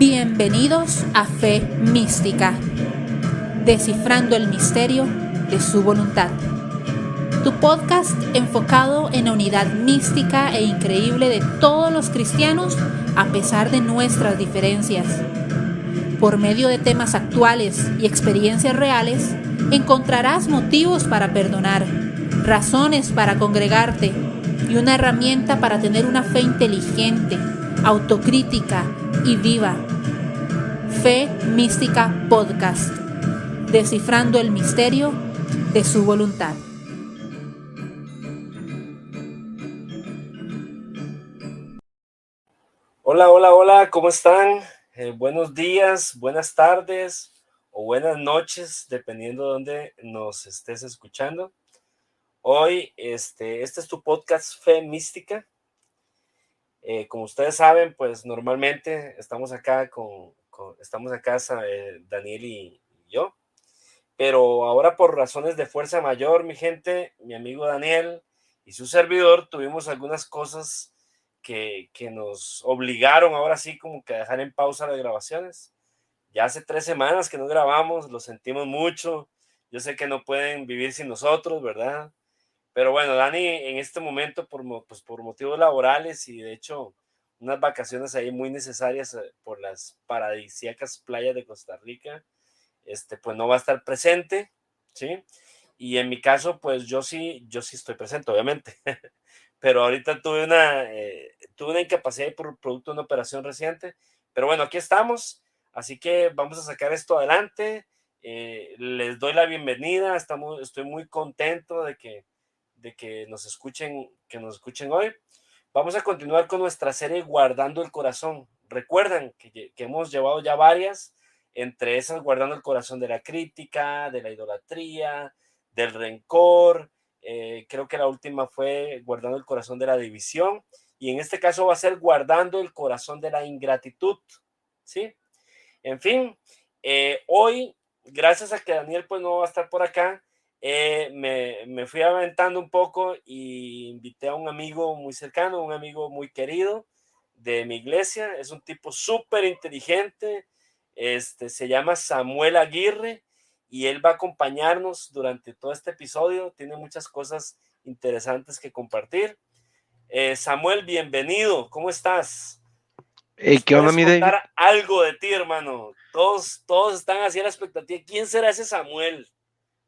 Bienvenidos a Fe Mística, descifrando el misterio de su voluntad. Tu podcast enfocado en la unidad mística e increíble de todos los cristianos a pesar de nuestras diferencias. Por medio de temas actuales y experiencias reales, encontrarás motivos para perdonar, razones para congregarte y una herramienta para tener una fe inteligente, autocrítica y viva. Fe Mística Podcast, descifrando el misterio de su voluntad. Hola, ¿cómo están? Buenos días, buenas tardes o buenas noches, dependiendo de dónde nos estés escuchando. Hoy, este es tu podcast Fe Mística. Como ustedes saben, pues normalmente estamos acá Daniel y yo, pero ahora por razones de fuerza mayor, mi gente, mi amigo Daniel y su servidor tuvimos algunas cosas que nos obligaron ahora sí como que a dejar en pausa las grabaciones. Ya hace 3 semanas que no grabamos, lo sentimos mucho. Yo sé que no pueden vivir sin nosotros, ¿verdad? Pero bueno, Dani, en este momento, por motivos laborales y de hecho unas vacaciones ahí muy necesarias por las paradisíacas playas de Costa Rica, pues no va a estar presente, ¿sí? Y en mi caso, pues yo sí estoy presente, obviamente. Pero ahorita tuve una incapacidad por producto de una operación reciente. Pero bueno, aquí estamos. Así que vamos a sacar esto adelante. Les doy la bienvenida. Estoy muy contento de que nos escuchen hoy. Vamos a continuar con nuestra serie Guardando el Corazón. Recuerdan que hemos llevado ya varias, entre esas Guardando el Corazón de la crítica, de la idolatría, del rencor. Creo que la última fue Guardando el Corazón de la división. Y en este caso va a ser Guardando el Corazón de la ingratitud. ¿Sí? En fin, hoy, gracias a que Daniel pues no va a estar por acá, me fui aventando un poco y invité a un amigo muy cercano, un amigo muy querido de mi iglesia. Es un tipo súper inteligente, se llama Samuel Aguirre y él va a acompañarnos durante todo este episodio. Tiene muchas cosas interesantes que compartir. Samuel, bienvenido, ¿cómo estás? ¿Nos ¿Qué onda, puedes mi David? contar algo de ti, hermano? Todos están así a la expectativa. ¿Quién será ese Samuel?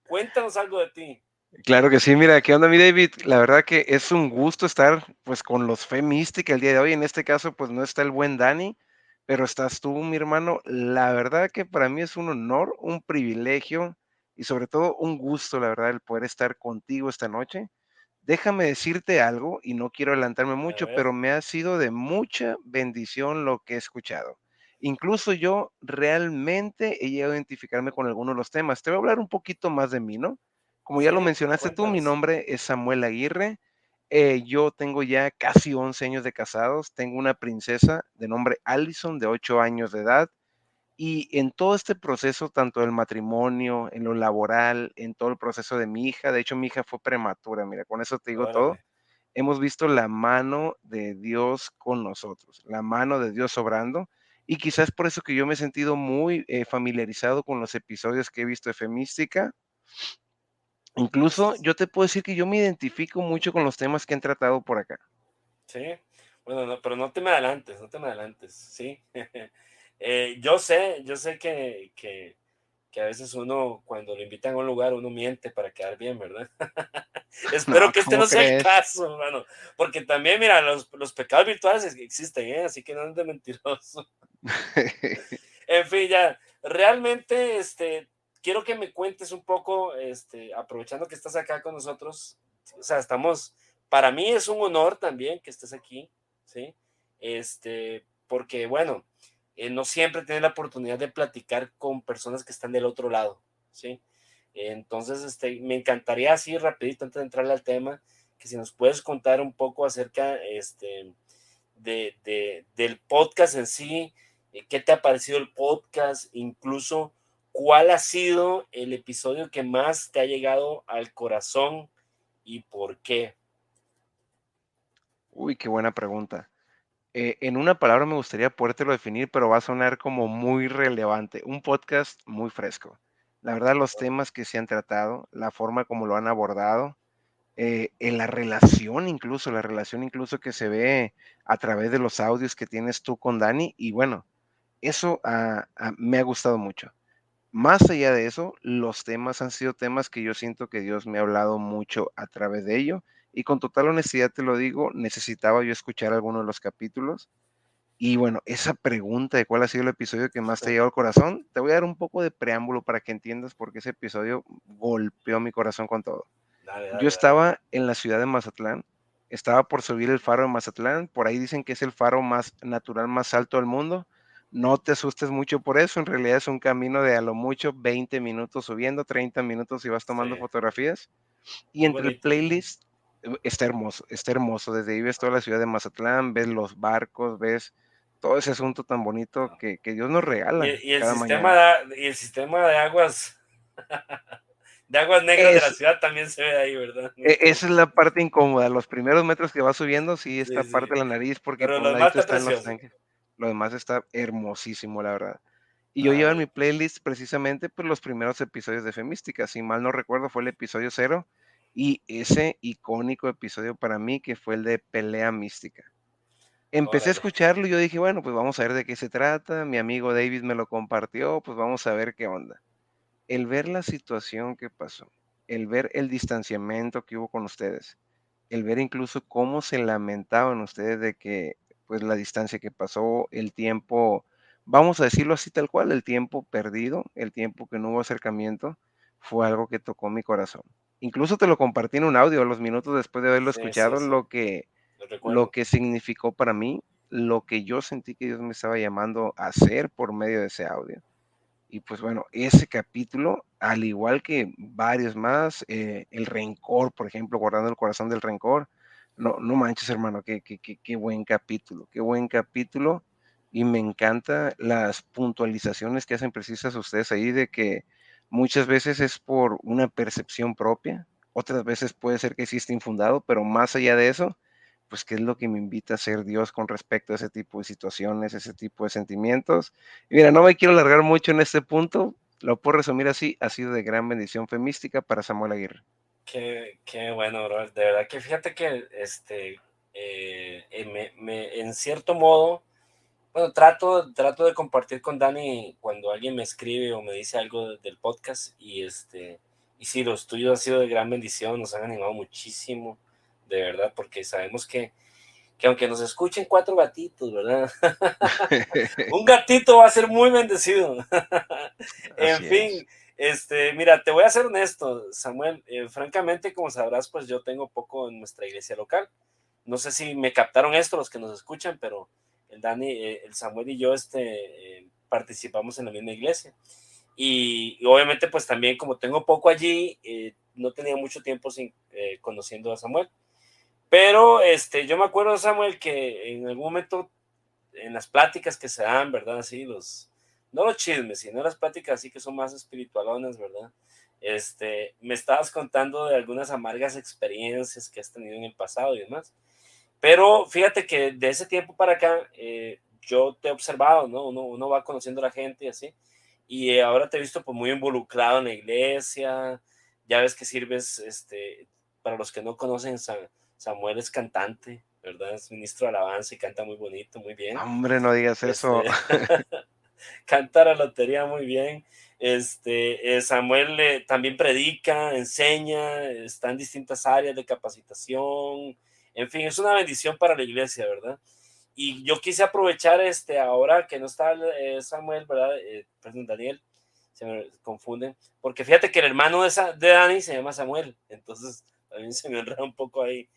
Cuéntanos algo de ti. Claro que sí, mira, ¿qué onda, mi David? La verdad que es un gusto estar pues con los Fe Mística el día de hoy. En este caso, pues no está el buen Dani, pero estás tú, mi hermano. La verdad que para mí es un honor, un privilegio y sobre todo un gusto, la verdad, el poder estar contigo esta noche. Déjame decirte algo y no quiero adelantarme A mucho, ver, pero me ha sido de mucha bendición lo que he escuchado. Incluso yo realmente he llegado a identificarme con algunos de los temas. Te voy a hablar un poquito más de mí, ¿no? Como ya sí, lo mencionaste tú, mi cuéntanos. nombre es Samuel Aguirre. Yo tengo ya casi 11 años de casados. Tengo una princesa de nombre Allison, de 8 años de edad. Y en todo este proceso, tanto del matrimonio, en lo laboral, en todo el proceso de mi hija, de hecho mi hija fue prematura, mira, con eso te digo todo, Órale, hemos visto la mano de Dios con nosotros, la mano de Dios obrando, y quizás por eso que yo me he sentido muy familiarizado con los episodios que he visto de Femística. Incluso yo te puedo decir que yo me identifico mucho con los temas que han tratado por acá. sí. Bueno, no, pero no te me adelantes, sí. Yo sé que a veces uno, cuando lo invitan a un lugar, uno miente para quedar bien, ¿verdad? Espero No, que este ¿cómo no sea el crees? caso, hermano. Porque también, mira, los pecados virtuales existen, ¿eh? Así que no es de mentiroso. En fin, ya, realmente, quiero que me cuentes un poco, aprovechando que estás acá con nosotros, o sea, para mí es un honor también que estés aquí, ¿sí? Porque, bueno, no siempre tienes la oportunidad de platicar con personas que están del otro lado, ¿sí? Entonces, me encantaría así rapidito, antes de entrarle al tema, que si nos puedes contar un poco acerca, del podcast en sí. ¿Qué te ha parecido el podcast? Incluso, ¿cuál ha sido el episodio que más te ha llegado al corazón y por qué? Uy, qué buena pregunta. En una palabra me gustaría podértelo definir, pero va a sonar como muy relevante. Un podcast muy fresco. La verdad, los temas que se han tratado, la forma como lo han abordado, en la relación incluso que se ve a través de los audios que tienes tú con Dani. Y bueno, eso me ha gustado mucho. Más allá de eso, los temas han sido temas que yo siento que Dios me ha hablado mucho a través de ello. Y con total honestidad te lo digo, necesitaba yo escuchar alguno de los capítulos. Y bueno, esa pregunta de cuál ha sido el episodio que más te ha llegado al corazón, te voy a dar un poco de preámbulo para que entiendas por qué ese episodio golpeó mi corazón con todo. Dale, Yo dale, dale. estaba en la ciudad de Mazatlán, estaba por subir el faro de Mazatlán, por ahí dicen que es el faro más natural más alto del mundo. No te asustes mucho por eso, en realidad es un camino de a lo mucho 20 minutos subiendo, 30 minutos si vas Sí, tomando fotografías. Y muy entre el bonito. playlist está hermoso. Desde ahí ves toda la ciudad de Mazatlán, ves los barcos, ves todo ese asunto tan bonito que Dios nos regala Y el cada sistema mañana. y el sistema de aguas, de aguas negras de la Es, ciudad también se ve ahí, ¿verdad? Muy esa es interesante. la parte incómoda. Los primeros metros que vas subiendo, sí, Sí, esta sí. parte de la nariz, porque Pero por lo un demás ladito está están los precioso. tanques. Lo demás está hermosísimo, la verdad. Y yo llevo en mi Dale. playlist precisamente pues, los primeros episodios de Femística. Si mal no recuerdo, fue el episodio 0 y ese icónico episodio para mí que fue el de Pelea Mística. Empecé a Órale. escucharlo y yo dije, bueno, pues vamos a ver de qué se trata. Mi amigo David me lo compartió, pues vamos a ver qué onda. El ver la situación que pasó, el ver el distanciamiento que hubo con ustedes, el ver incluso cómo se lamentaban ustedes de que, pues la distancia que pasó, el tiempo, vamos a decirlo así tal cual, el tiempo perdido, el tiempo que no hubo acercamiento, fue algo que tocó mi corazón. Incluso te lo compartí en un audio a los minutos después de haberlo Sí, sí, escuchado, sí. Lo lo recuerdo. que significó para mí, lo que yo sentí que Dios me estaba llamando a hacer por medio de ese audio. Y pues bueno, ese capítulo, al igual que varios más, el rencor, por ejemplo, guardando el corazón del rencor, no, no manches, hermano, qué buen capítulo, qué buen capítulo. Y me encanta las puntualizaciones que hacen precisas ustedes ahí de que muchas veces es por una percepción propia, otras veces puede ser que sí esté infundado, pero más allá de eso, pues qué es lo que me invita a ser Dios con respecto a ese tipo de situaciones, ese tipo de sentimientos. Y mira, no me quiero alargar mucho en este punto, lo puedo resumir así, ha sido de gran bendición femística para Samuel Aguirre. Qué bueno, bro. De verdad que fíjate que en cierto modo, bueno, trato de compartir con Dani cuando alguien me escribe o me dice algo del podcast y sí, los tuyos han sido de gran bendición, nos han animado muchísimo, de verdad, porque sabemos que aunque nos escuchen 4 gatitos, ¿verdad? Un gatito va a ser muy bendecido. En Así es. fin, mira, te voy a ser honesto, Samuel. Francamente, como sabrás, pues yo tengo poco en nuestra iglesia local. No sé si me captaron esto los que nos escuchan, pero el Dani, el Samuel y yo participamos en la misma iglesia. Y obviamente, pues también como tengo poco allí, no tenía mucho tiempo conociendo a Samuel. Pero yo me acuerdo, Samuel, que en algún momento en las pláticas que se dan, ¿verdad? Así, no los chismes, sino las pláticas así que son más espiritualonas, ¿verdad? Me estabas contando de algunas amargas experiencias que has tenido en el pasado y demás. Pero fíjate que de ese tiempo para acá, yo te he observado, ¿no? Uno va conociendo a la gente y así. Y ahora te he visto pues muy involucrado en la iglesia. Ya ves que sirves, para los que no conocen, Samuel es cantante, ¿verdad? Es ministro de alabanza y canta muy bonito, muy bien. Hombre, no digas eso. Este, canta la lotería muy bien. Samuel también predica, enseña, está en distintas áreas de capacitación. En fin, es una bendición para la iglesia, ¿verdad? Y yo quise aprovechar ahora que no está Samuel, ¿verdad? Perdón, Daniel, se me confunden, porque fíjate que el hermano de Dani se llama Samuel, entonces también se me enreda un poco ahí.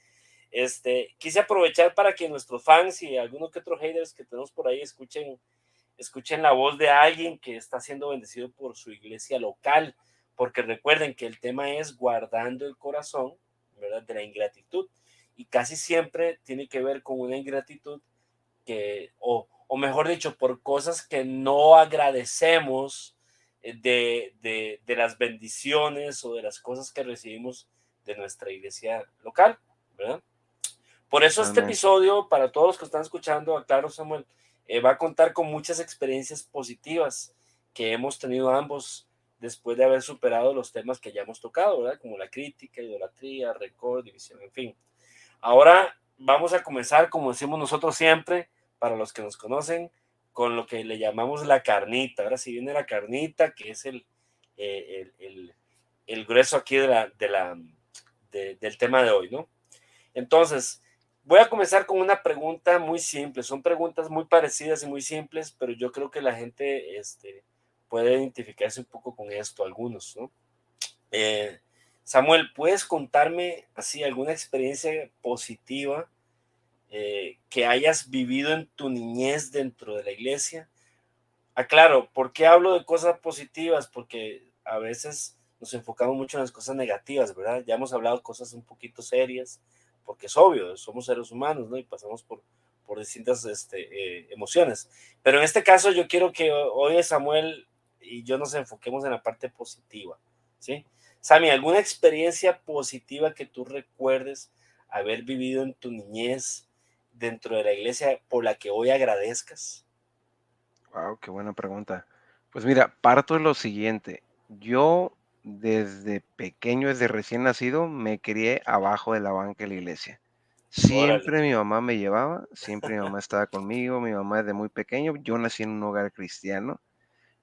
Quise aprovechar para que nuestros fans y algunos que otros haters que tenemos por ahí escuchen la voz de alguien que está siendo bendecido por su iglesia local, porque recuerden que el tema es guardando el corazón, ¿verdad? De la ingratitud, y casi siempre tiene que ver con una ingratitud o mejor dicho, por cosas que no agradecemos de las bendiciones o de las cosas que recibimos de nuestra iglesia local, ¿verdad? Por eso este Totalmente. episodio, para todos los que están escuchando, aclaro Samuel, va a contar con muchas experiencias positivas que hemos tenido ambos después de haber superado los temas que ya hemos tocado, ¿verdad? Como la crítica, idolatría, rencor, división, en fin. Ahora vamos a comenzar, como decimos nosotros siempre, para los que nos conocen, con lo que le llamamos la carnita. Ahora sí viene la carnita, que es el grueso aquí del tema de hoy, ¿no? Entonces, voy a comenzar con una pregunta muy simple. Son preguntas muy parecidas y muy simples, pero yo creo que la gente puede identificarse un poco con esto, algunos, ¿no? Samuel, ¿puedes contarme así alguna experiencia positiva que hayas vivido en tu niñez dentro de la iglesia? Aclaro, ¿por qué hablo de cosas positivas? Porque a veces nos enfocamos mucho en las cosas negativas, ¿verdad? Ya hemos hablado de cosas un poquito serias, porque es obvio, somos seres humanos, ¿no? Y pasamos por distintas emociones. Pero en este caso yo quiero que hoy Samuel y yo nos enfoquemos en la parte positiva, ¿sí? Sammy, ¿alguna experiencia positiva que tú recuerdes haber vivido en tu niñez dentro de la iglesia por la que hoy agradezcas? Wow, qué buena pregunta. Pues mira, parto de lo siguiente. Yo desde pequeño, desde recién nacido, me crié abajo de la banca de la iglesia. Órale. Siempre mi mamá me llevaba, siempre mi mamá estaba conmigo, mi mamá desde muy pequeño. Yo nací en un hogar cristiano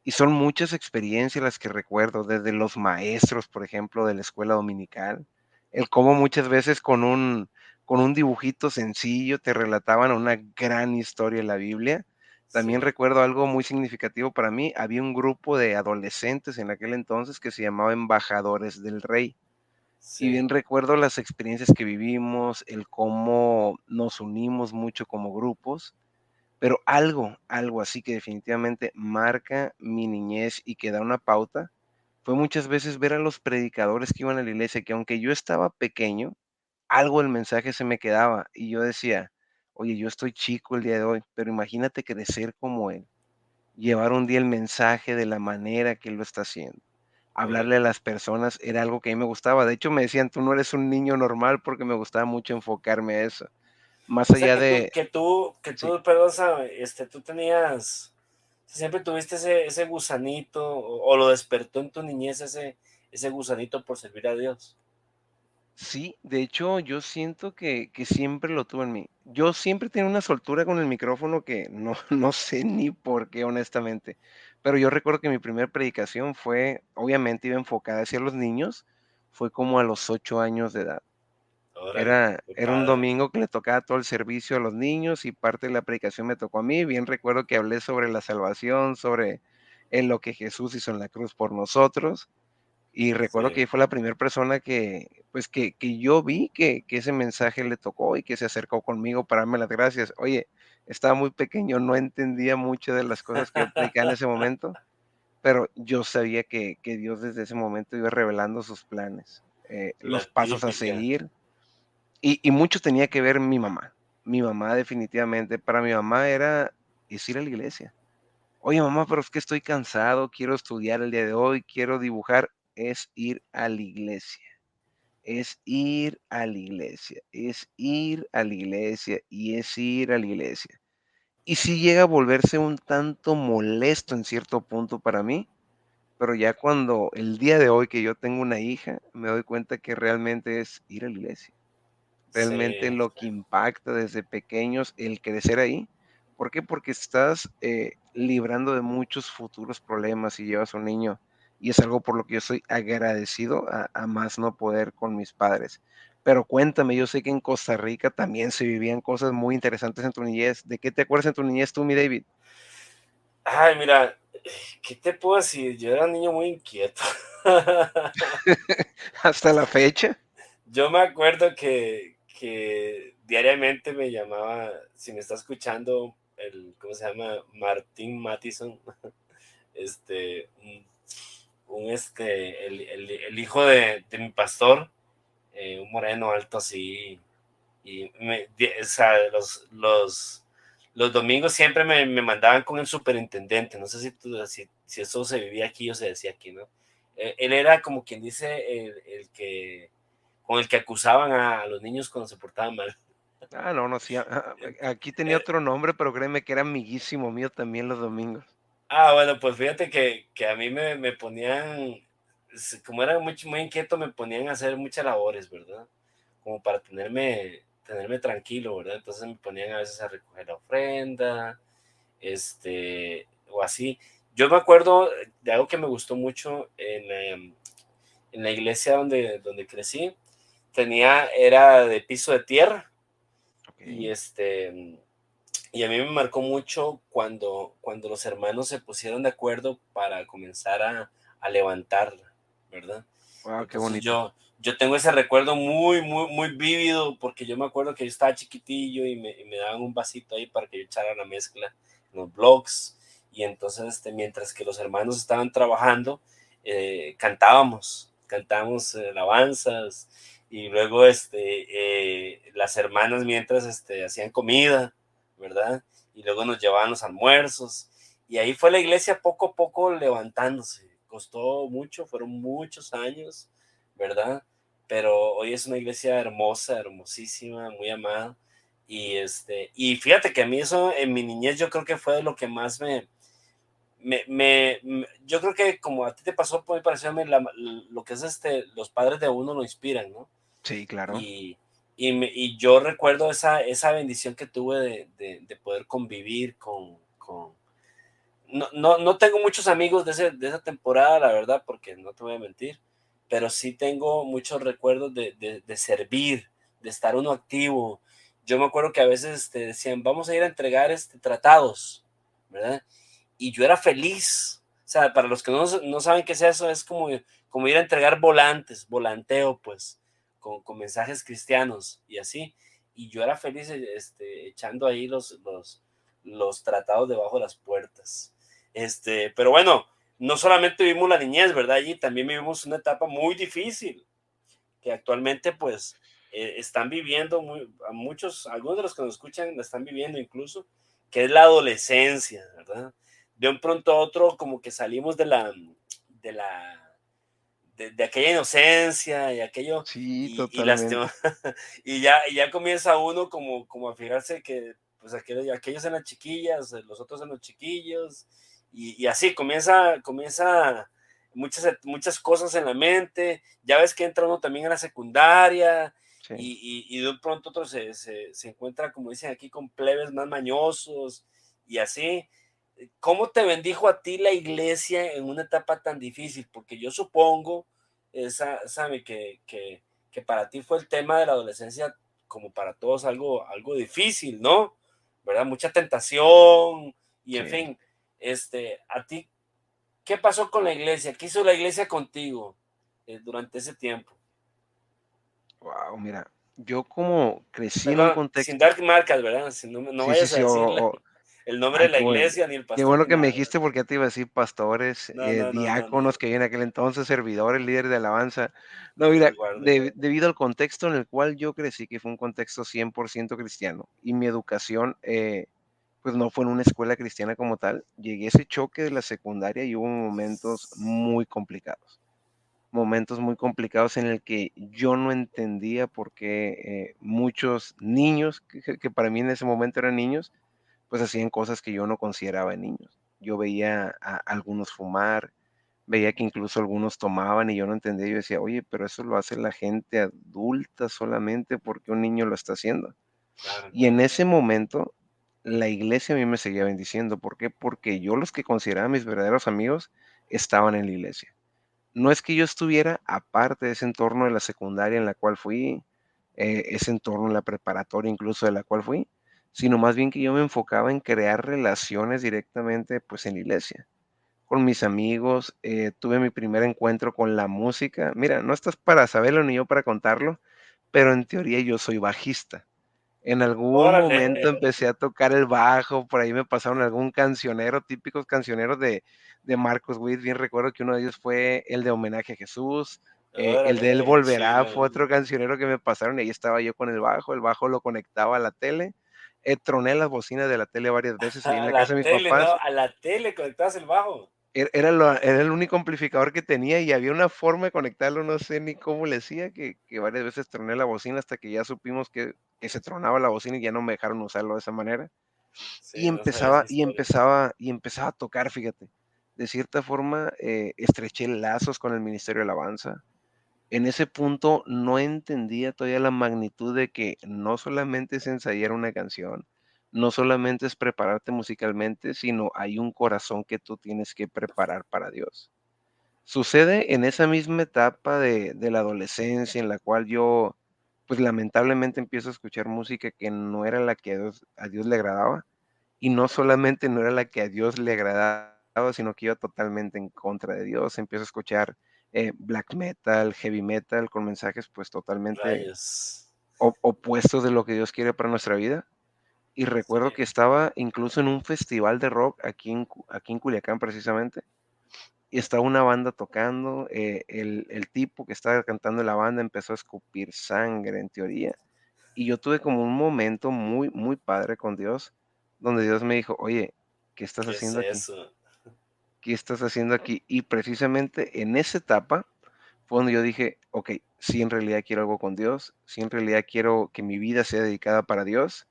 y son muchas experiencias las que recuerdo, desde los maestros, por ejemplo, de la escuela dominical, el cómo muchas veces con un dibujito sencillo te relataban una gran historia de la Biblia. También Sí, recuerdo algo muy significativo para mí, había un grupo de adolescentes en aquel entonces que se llamaba Embajadores del Rey. Y sí, bien recuerdo las experiencias que vivimos, el cómo nos unimos mucho como grupos, pero algo así que definitivamente marca mi niñez y que da una pauta, fue muchas veces ver a los predicadores que iban a la iglesia, que aunque yo estaba pequeño, algo del mensaje se me quedaba y yo decía, oye, yo estoy chico el día de hoy, pero imagínate crecer como él, llevar un día el mensaje de la manera que él lo está haciendo. Hablarle a correcto. las personas era algo que a mí me gustaba. De hecho, me decían, tú no eres un niño normal porque me gustaba mucho enfocarme a eso. Más O sea allá de, sí. perdón, Samuel, tú tenías, siempre tuviste ese gusanito, o lo despertó en tu niñez ese gusanito por servir a Dios. Sí, de hecho, yo siento que siempre lo tuve en mí. Yo siempre tenía una soltura con el micrófono que no, no sé ni por qué, honestamente. Pero yo recuerdo que mi primera predicación fue, obviamente iba enfocada hacia los niños, fue como a los 8 años de edad. Órale, qué Era un padre. domingo que le tocaba todo el servicio a los niños y parte de la predicación me tocó a mí. Bien recuerdo que hablé sobre la salvación, sobre lo que Jesús hizo en la cruz por nosotros. Y recuerdo Sí. que fue la primera persona pues, que yo vi que ese mensaje le tocó y que se acercó conmigo para darme las gracias. Oye, estaba muy pequeño, no entendía muchas de las cosas que yo predicaba en ese momento, pero yo sabía que Dios desde ese momento iba revelando sus planes, La los pasos a típica. seguir, y mucho tenía que ver mi mamá. Mi mamá definitivamente, para mi mamá es ir a la iglesia. Oye, mamá, pero es que estoy cansado, quiero estudiar el día de hoy, quiero dibujar. Es ir a la iglesia, es ir a la iglesia, es ir a la iglesia y es ir a la iglesia. Y sí llega a volverse un tanto molesto en cierto punto para mí, pero ya cuando el día de hoy que yo tengo una hija, me doy cuenta que realmente es ir a la iglesia. Realmente Sí, lo que impacta desde pequeños el crecer ahí. ¿Por qué? Porque estás librando de muchos futuros problemas si llevas un niño. Y es algo por lo que yo soy agradecido a más no poder con mis padres. Pero cuéntame, yo sé que en Costa Rica también se vivían cosas muy interesantes en tu niñez. ¿De qué te acuerdas en tu niñez tú, mi David? ay, mira, ¿qué te puedo decir? Yo era un niño muy inquieto. Hasta la fecha. Yo me acuerdo que diariamente me llamaba, si me está escuchando, ¿cómo se llama? Martín Mattison, este, el hijo de mi pastor, un moreno alto así, y o sea, los domingos siempre me mandaban con el superintendente. No sé si eso se vivía aquí o se decía aquí, ¿no? Él era como quien dice con el que acusaban a los niños cuando se portaban mal. No, no, sí, aquí tenía Eh, otro nombre, pero créeme que era amiguísimo mío también los domingos. bueno, pues fíjate que a mí me ponían, como era muy inquieto, me ponían a hacer muchas labores, ¿verdad? Como para tenerme tranquilo, ¿verdad? Entonces me ponían a veces a recoger la ofrenda, o así. Yo me acuerdo de algo que me gustó mucho en la iglesia donde crecí. Era de piso de tierra y Ok. y a mí me marcó mucho cuando los hermanos se pusieron de acuerdo para comenzar a levantarla, ¿verdad? Wow, qué Entonces bonito. yo tengo ese recuerdo muy, muy, muy vívido porque yo me acuerdo que yo estaba chiquitillo y me daban un vasito ahí para que yo echara la mezcla en los blogs y entonces mientras que los hermanos estaban trabajando, cantábamos alabanzas y luego las hermanas mientras hacían comida, ¿verdad? Y luego nos llevaban los almuerzos y ahí fue la iglesia poco a poco levantándose. Costó mucho, fueron muchos años, ¿verdad? Pero hoy es una iglesia hermosa, hermosísima, muy amada. Y fíjate que a mí eso en mi niñez yo creo que fue de lo que más yo creo que como a ti te pasó, muy parecido a mí, lo que es los padres de uno lo inspiran, ¿no? Sí, claro. Y, y yo recuerdo esa bendición que tuve de poder convivir no tengo muchos amigos de esa temporada, la verdad, porque no te voy a mentir, pero sí tengo muchos recuerdos de servir, de estar uno activo. Yo me acuerdo que a veces te decían, vamos a ir a entregar tratados, ¿verdad? Y yo era feliz. O sea, para los que no saben qué es eso, es como ir a entregar volantes, volanteo, pues, con mensajes cristianos y así. Y yo era feliz echando ahí los tratados debajo de las puertas. Pero bueno, no solamente vivimos la niñez, ¿verdad? Allí también vivimos una etapa muy difícil, que actualmente pues están viviendo, algunos de los que nos escuchan la están viviendo incluso, que es la adolescencia, ¿verdad? De un pronto a otro como que salimos de la, de aquella inocencia y aquello, Sí, y lástima, totalmente. y ya comienza uno como a fijarse que pues aquellos eran chiquillas, los otros eran los chiquillos, y así comienza muchas cosas en la mente, ya ves que entra uno también en la secundaria, Sí. y de un pronto otro se encuentra, como dicen aquí, con plebes más mañosos, y así. ¿Cómo te bendijo a ti la iglesia en una etapa tan difícil? Porque yo supongo, Sammy, que para ti fue el tema de la adolescencia, como para todos, algo difícil, ¿no? ¿Verdad? Mucha tentación y en Sí. fin, a ti, ¿qué pasó con la iglesia? ¿Qué hizo la iglesia contigo durante ese tiempo? Wow, mira, yo como crecí en un Perdón, sin contexto. dar marcas, ¿verdad? Si no Sí, sí, vayas a sí. decirle el nombre de Ay, la iglesia, ni el qué pastor, bueno ni que me nada, ¿verdad? dijiste porque ya te iba a decir pastores, No, diáconos que en aquel entonces, servidores, líderes de alabanza. No, Dios mira, me guarde. debido al contexto en el cual yo crecí, que fue un contexto 100% cristiano, y mi educación, pues no fue en una escuela cristiana como tal, llegué a ese choque de la secundaria y hubo momentos muy complicados en el que yo no entendía por qué muchos niños, que para mí en ese momento eran niños, pues hacían cosas que yo no consideraba niños. Yo veía a algunos fumar, veía que incluso algunos tomaban y yo no entendía. Yo decía, oye, pero eso lo hace la gente adulta solamente porque un niño lo está haciendo. Claro, Y en claro. ese momento, la iglesia a mí me seguía bendiciendo. ¿Por qué? Porque yo los que consideraba mis verdaderos amigos estaban en la iglesia. No es que yo estuviera aparte de ese entorno de la secundaria en la cual fui, ese entorno en la preparatoria incluso de la cual fui, sino más bien que yo me enfocaba en crear relaciones directamente pues en la iglesia. Con mis amigos, tuve mi primer encuentro con la música. Mira, no estás para saberlo ni yo para contarlo, pero en teoría yo soy bajista. En algún Órale. momento empecé a tocar el bajo, por ahí me pasaron algún cancionero, típicos cancioneros de Marcos Witt, bien recuerdo que uno de ellos fue el de Homenaje a Jesús, el de Él Órale, Volverá chido. fue otro cancionero que me pasaron y ahí estaba yo con el bajo lo conectaba a la tele, troné las bocinas de la tele varias veces ahí en A la la casa de mis tele, ¿no? papás. A la tele conectabas el bajo. Era el único amplificador que tenía y había una forma de conectarlo, no sé ni cómo le hacía, que varias veces troné la bocina hasta que ya supimos que se tronaba la bocina y ya no me dejaron usarlo de esa manera. Y Sí, no sabía esa empezaba y historia. empezaba y empezaba a tocar, fíjate. De cierta forma, estreché lazos con el Ministerio de Alabanza. En ese punto no entendía todavía la magnitud de que no solamente es ensayar una canción, no solamente es prepararte musicalmente, sino hay un corazón que tú tienes que preparar para Dios. Sucede en esa misma etapa de la adolescencia en la cual yo, pues lamentablemente empiezo a escuchar música que no era la que a Dios le agradaba y no solamente no era la que a Dios le agradaba, sino que iba totalmente en contra de Dios. Empiezo a escuchar black metal, heavy metal, con mensajes pues totalmente Rayos. opuestos de lo que Dios quiere para nuestra vida. Y recuerdo que Sí. estaba incluso en un festival de rock aquí en Culiacán precisamente, y estaba una banda tocando, el tipo que estaba cantando en la banda empezó a escupir sangre en teoría, y yo tuve como un momento muy, muy padre con Dios, donde Dios me dijo: "Oye, ¿qué estás ¿Qué es haciendo aquí? eso? ¿Qué estás haciendo aquí?". Y precisamente en esa etapa fue donde yo dije: "Okey, sí, en realidad quiero algo con Dios, sí, en realidad quiero que mi vida sea dedicada para Dios".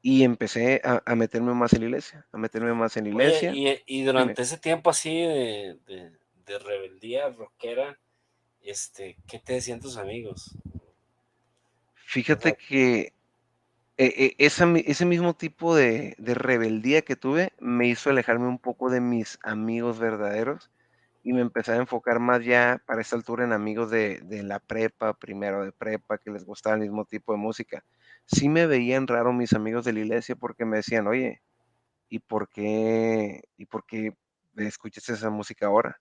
Y empecé a meterme más en la iglesia, a meterme más en la Oye, iglesia. y Dime. durante ese tiempo así de rebeldía rockera, ¿qué te decían tus amigos? O Fíjate sea, que ese mismo tipo de rebeldía que tuve me hizo alejarme un poco de mis amigos verdaderos y me empecé a enfocar más ya para esta altura en amigos de la prepa, primero de prepa, que les gustaba el mismo tipo de música. Sí me veían raro mis amigos de la iglesia porque me decían: "Oye, ¿y por qué escuchas esa música ahora?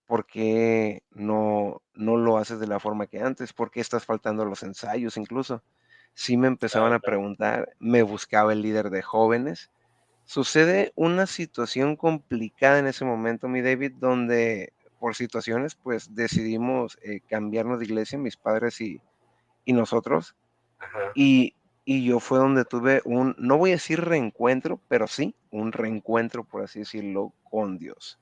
¿Por qué no lo haces de la forma que antes? ¿Por qué estás faltando a los ensayos?". Incluso, sí me empezaban claro, a claro. preguntar, me buscaba el líder de jóvenes. Sucede una situación complicada en ese momento, mi David, donde por situaciones, pues, decidimos, cambiarnos de iglesia, mis padres y nosotros, Ajá. y yo fue donde tuve un, no voy a decir reencuentro, pero sí, un reencuentro, por así decirlo, con Dios.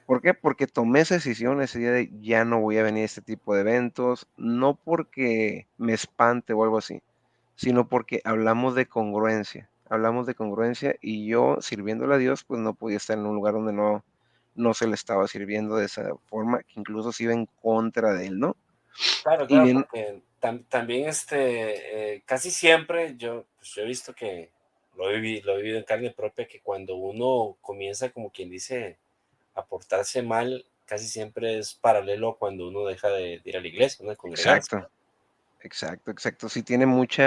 ¿Por qué? Porque tomé esa decisión ese día de ya no voy a venir a este tipo de eventos, no porque me espante o algo así, sino porque hablamos de congruencia y yo sirviéndole a Dios, pues no podía estar en un lugar donde no se le estaba sirviendo de esa forma, que incluso se iba en contra de él, ¿no? Claro, Y claro, bien, porque también casi siempre yo he visto que lo he vivido en carne propia, que cuando uno comienza, como quien dice, a portarse mal, casi siempre es paralelo a cuando uno deja de ir a la iglesia, ¿no? De congregarse. exacto, exacto, exacto, sí tiene mucho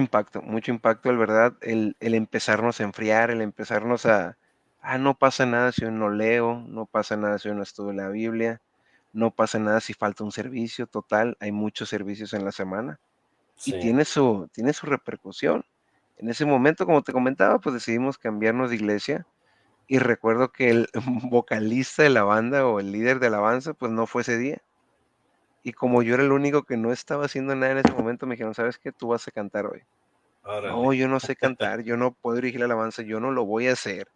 impacto, en verdad, el empezarnos a enfriar, el empezarnos no pasa nada si hoy no leo, no pasa nada si hoy no estudio la Biblia, no pasa nada si falta un servicio, total, hay muchos servicios en la semana y Sí. tiene su repercusión. En ese momento, como te comentaba, pues decidimos cambiarnos de iglesia y recuerdo que el vocalista de la banda o el líder de alabanza, pues no fue ese día. Y como yo era el único que no estaba haciendo nada en ese momento, me dijeron: "¿Sabes qué? Tú vas a cantar hoy". Órale. No, yo no sé cantar, yo no puedo dirigir la alabanza, yo no lo voy a hacer.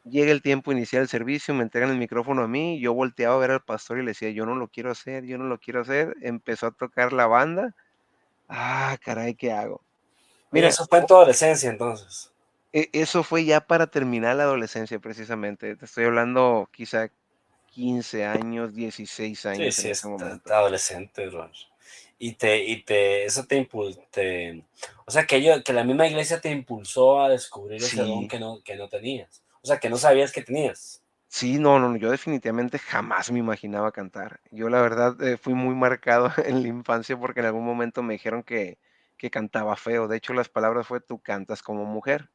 Llega el tiempo de iniciar el servicio, me entregan el micrófono a mí, yo volteaba a ver al pastor y le decía: "Yo no lo quiero hacer, yo no lo quiero hacer". Empezó a tocar la banda. Caray, ¿qué hago? Oye, Mira, eso fue en tu adolescencia, entonces. eso fue ya para terminar la adolescencia, precisamente. Te estoy hablando quizá 15 años, 16 Sí, años en sí, ese es momento. adolescente, bro. Eso o sea, que la misma iglesia te impulsó a descubrir ese don Sí, que no tenías. O sea, que no sabías que tenías. sí, no, no, no, yo definitivamente jamás me imaginaba cantar. Yo la verdad, fui muy marcado en la infancia porque en algún momento me dijeron que cantaba feo. De hecho, las palabras fue: "Tú cantas como mujer".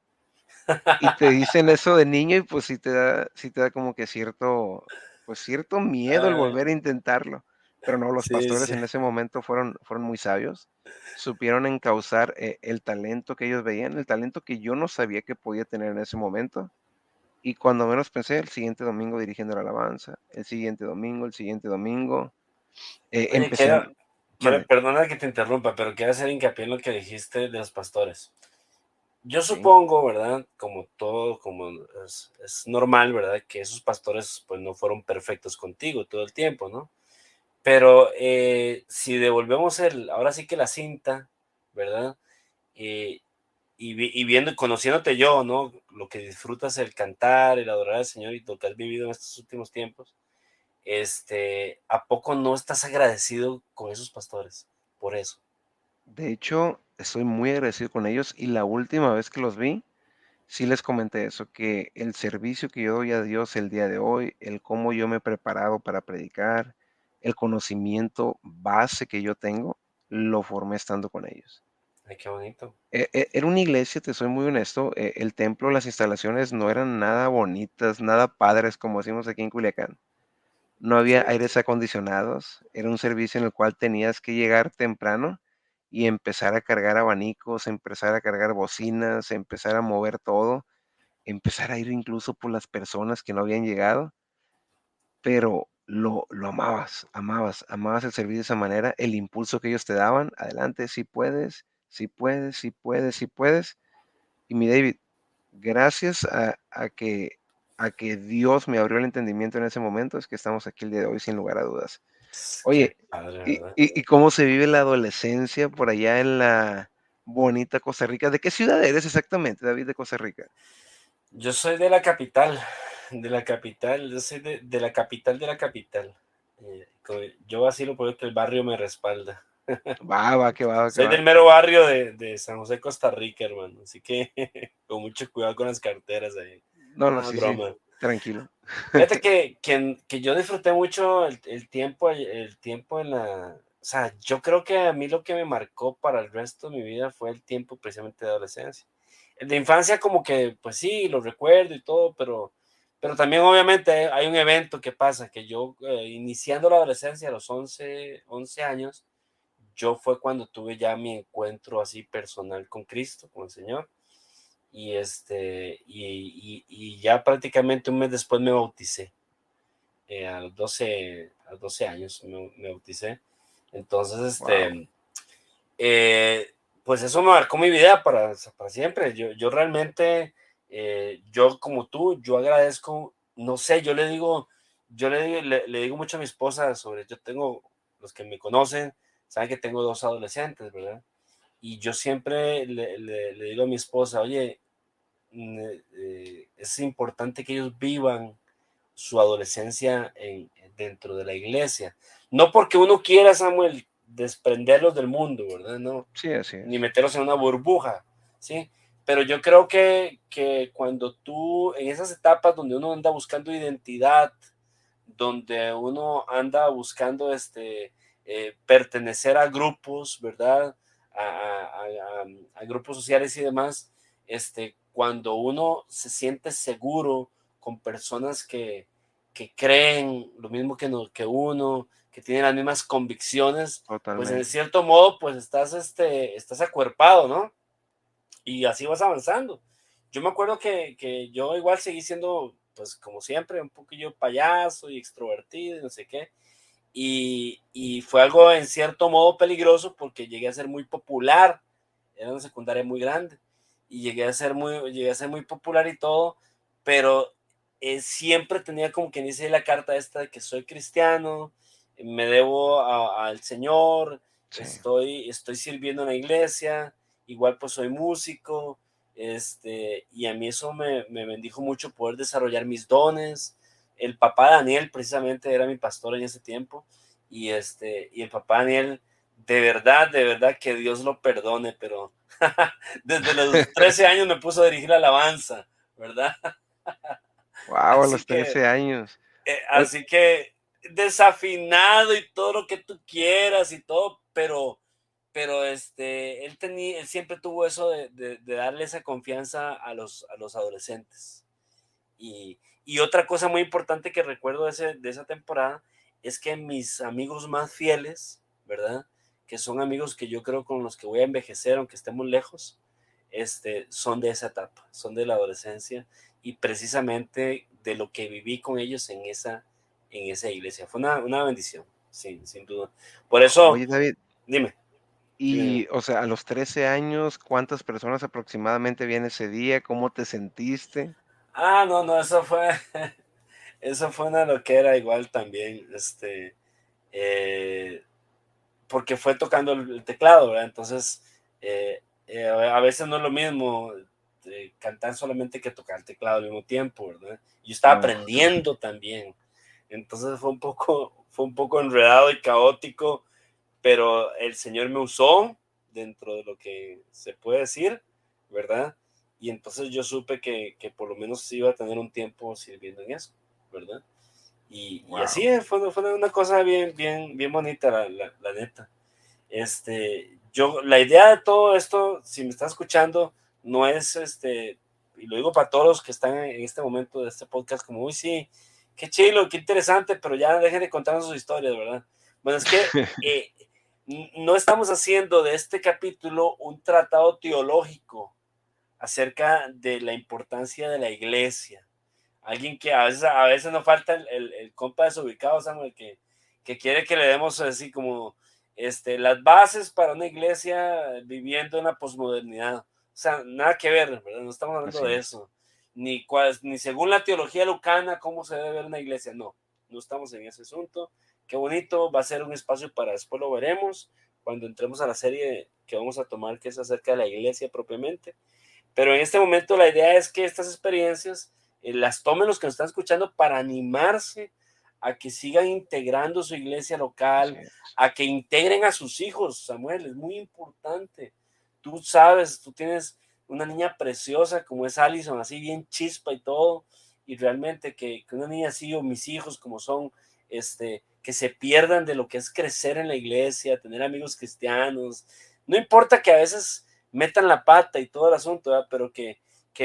Y te dicen eso de niño y pues sí te da como que cierto miedo el Ah, volver a intentarlo. Pero no, los sí, pastores sí. en ese momento fueron muy sabios, supieron encauzar, el talento que ellos veían, el talento que yo no sabía que podía tener en ese momento. Y cuando menos pensé, el siguiente domingo dirigiendo la alabanza, el siguiente domingo, Oye, empecé a mande. perdona que te interrumpa, pero quiero hacer hincapié en lo que dijiste de los pastores. yo Sí, supongo, ¿verdad? Como todo, como es normal, ¿verdad? Que esos pastores pues no fueron perfectos contigo todo el tiempo, ¿no? Pero si devolvemos ahora sí que la cinta, ¿verdad? Eh, y viendo, conociéndote yo, ¿no? Lo que disfrutas el cantar, el adorar al Señor y lo que has vivido en estos últimos tiempos, ¿a poco no estás agradecido con esos pastores por eso? de hecho, estoy muy agradecido con ellos y la última vez que los vi, sí les comenté eso, que el servicio que yo doy a Dios el día de hoy, el cómo yo me he preparado para predicar, el conocimiento base que yo tengo, lo formé estando con ellos. Ay, qué bonito. Era una iglesia, te soy muy honesto, el templo, las instalaciones no eran nada bonitas, nada padres, como decimos aquí en Culiacán. No había Sí, aires acondicionados, era un servicio en el cual tenías que llegar temprano y empezar a cargar abanicos, empezar a cargar bocinas, empezar a mover todo, empezar a ir incluso por las personas que no habían llegado, pero lo amabas, amabas, amabas el servicio de esa manera, el impulso que ellos te daban, adelante, si puedes, si puedes, si puedes, si puedes. Y mi David, gracias a que Dios me abrió el entendimiento en ese momento, es que estamos aquí el día de hoy sin lugar a dudas. qué Oye, padre, ¿y, ¿verdad? y, y cómo se vive la adolescencia por allá en la bonita Costa Rica? ¿De qué ciudad eres exactamente, David, de Costa Rica? Yo soy de la capital, yo soy de la capital de la capital. Yo vacilo porque el barrio me respalda. Va, va, que va, que Soy va. del mero barrio de San José, Costa Rica, hermano. Así que con mucho cuidado con las carteras ahí. No, no, Ah, sí, sí, broma. tranquilo. Fíjate que yo disfruté mucho el tiempo en la... O sea, yo creo que a mí lo que me marcó para el resto de mi vida fue el tiempo precisamente de adolescencia. El de infancia como que, pues sí, lo recuerdo y todo, pero también obviamente hay un evento que pasa, que yo iniciando la adolescencia a los 11 años, yo fue cuando tuve ya mi encuentro así personal con Cristo, con el Señor. Y ya prácticamente un mes después me bauticé. A los 12 años me bauticé. Entonces, Wow. eh, pues eso me marcó mi vida para siempre. Yo realmente, yo como tú, yo agradezco, no sé, yo le digo mucho a mi esposa yo tengo, los que me conocen, saben que tengo 2 adolescentes, ¿verdad? Y yo siempre le digo a mi esposa, oye, es importante que ellos vivan su adolescencia dentro de la iglesia. No porque uno quiera, Samuel, desprenderlos del mundo, ¿verdad? No, Sí, así ni es. meterlos en una burbuja, ¿sí? Pero yo creo que cuando tú, en esas etapas donde uno anda buscando identidad, donde uno anda buscando pertenecer a grupos, ¿verdad? A grupos sociales y demás, cuando uno se siente seguro con personas que creen lo mismo que uno, que tienen las mismas convicciones, pues en Totalmente. cierto modo, pues estás acuerpado, ¿no? Y así vas avanzando. Yo me acuerdo que yo igual seguí siendo, pues como siempre, un poquillo payaso y extrovertido y no sé qué. Y fue algo en cierto modo peligroso porque llegué a ser muy popular. Era una secundaria muy grande. Y llegué a ser muy popular y todo, pero siempre tenía como quien dice la carta esta de que soy cristiano, me debo al Señor, Sí, estoy sirviendo en la iglesia, igual pues soy músico, y a mí eso me bendijo mucho poder desarrollar mis dones. El papá Daniel precisamente era mi pastor en ese tiempo, y el papá Daniel, de verdad que Dios lo perdone, pero desde los 13 años me puso a dirigir la alabanza, ¿verdad? wow, a Así los que, 13 años. Oye, así que desafinado y todo lo que tú quieras y todo, pero él siempre tuvo eso de darle esa confianza a los adolescentes. Y otra cosa muy importante que recuerdo de esa temporada es que mis amigos más fieles, ¿verdad? Que son amigos que yo creo con los que voy a envejecer, aunque estemos lejos, son de esa etapa, son de la adolescencia y precisamente de lo que viví con ellos en esa iglesia. Fue una bendición, sin duda. Por eso, oye, David, dime. Y, o sea, a los 13 años, ¿cuántas personas aproximadamente habían ese día? ¿Cómo te sentiste? No, no, eso fue una loquera igual también, eh, porque fue tocando el teclado, ¿verdad? Entonces, a veces no es lo mismo cantar solamente que tocar el teclado al mismo tiempo, ¿verdad? Yo estaba Uf, aprendiendo también, entonces fue un poco enredado y caótico, pero el Señor me usó dentro de lo que se puede decir, ¿verdad? Y entonces yo supe que por lo menos iba a tener un tiempo sirviendo en eso, ¿verdad? Y así wow. fue una cosa bien bonita, la neta. La idea de todo esto, si me estás escuchando, no es, y lo digo para todos los que están en este momento de este podcast, como, uy, sí, qué chilo, qué interesante, pero ya dejen de contarnos sus historias, ¿verdad? Bueno, es que no estamos haciendo de este capítulo un tratado teológico acerca de la importancia de la iglesia. Alguien que a veces nos falta el compa desubicado, Samuel, que quiere que le demos así como las bases para una iglesia viviendo en la posmodernidad. O sea, nada que ver, ¿verdad? No estamos hablando Así de es. eso. Ni según la teología lucana, cómo se debe ver una iglesia. No, no estamos en ese asunto. Qué bonito, va a ser un espacio para después lo veremos, cuando entremos a la serie que vamos a tomar, que es acerca de la iglesia propiamente. Pero en este momento la idea es que estas experiencias las tomen los que nos están escuchando para animarse a que sigan integrando su iglesia Así local, es. a que integren a sus hijos, Samuel, es muy importante. Tú sabes, tú tienes una niña preciosa como es Allison, así bien chispa y todo, y realmente que una niña así, o mis hijos como son, que se pierdan de lo que es crecer en la iglesia, tener amigos cristianos. No importa que a veces metan la pata y todo el asunto, ¿verdad? Pero que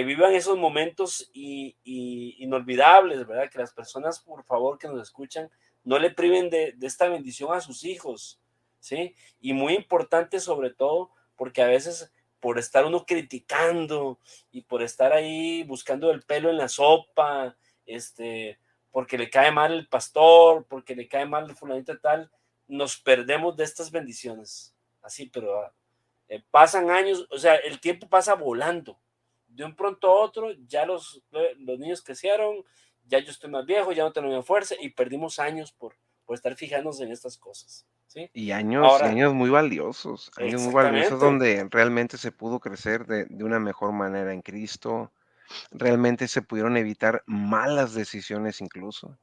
vivan esos momentos inolvidables, ¿verdad? Que las personas, por favor, que nos escuchan, no le priven de esta bendición a sus hijos, ¿sí? Y muy importante sobre todo, porque a veces por estar uno criticando y por estar ahí buscando el pelo en la sopa, porque le cae mal el pastor, porque le cae mal el fulanito tal, nos perdemos de estas bendiciones. Así, pero pasan años, o sea, el tiempo pasa volando. De un pronto a otro, ya los niños crecieron, ya yo estoy más viejo, ya no tengo la fuerza y perdimos años por estar fijándonos en estas cosas. ¿Sí? Y Ahora, años años muy valiosos exactamente. donde realmente se pudo crecer de una mejor manera en Cristo, realmente se pudieron evitar malas decisiones incluso,